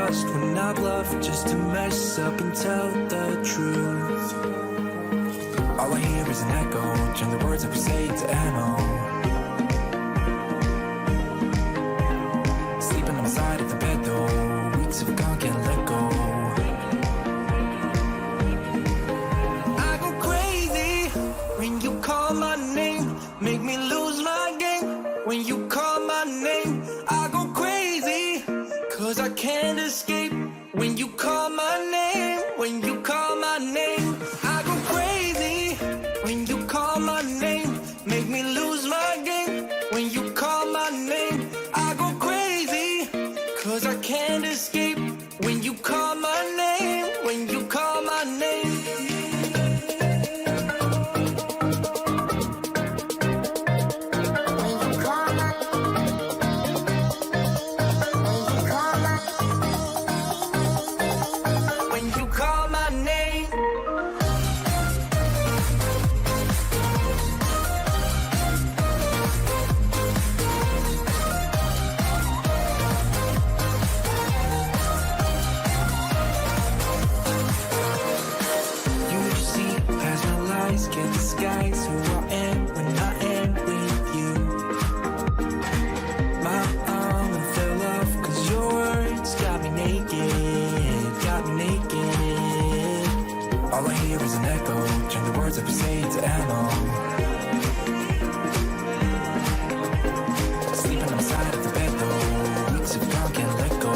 trust when I bluff just to mess up and tell the truth. All I hear is an echo, turn the words that we say to ammo. Sleeping on the side of the bed though, weeks have gone, can't let go. I go crazy when you call my name, make me lose my game. When you call my name, I go crazy, cause I can't escape. When you call my name, when you call my name, I go crazy. When you call my name, make me lose my game. When you call my name, I go crazy, cause I can't escape. When you call my name, when you call my name. Can't disguise who I am when I am with you. My arm fell off cause your words got me naked, got me naked. All I hear is an echo, turn the words that we say to ammo. Sleeping on the side of the bed though, weeks have gone, can't let go.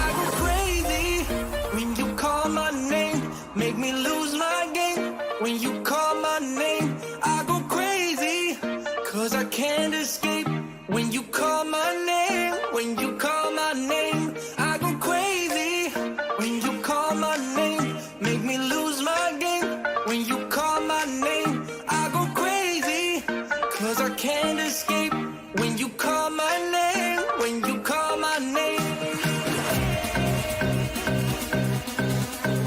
I go crazy when you call my name, make me lose my game. When you call my name, I go crazy, cause I can't escape. When you call my name, when you call my name, I go crazy. When you call my name, make me lose my game. When you call my name, I go crazy, cause I can't escape. When you call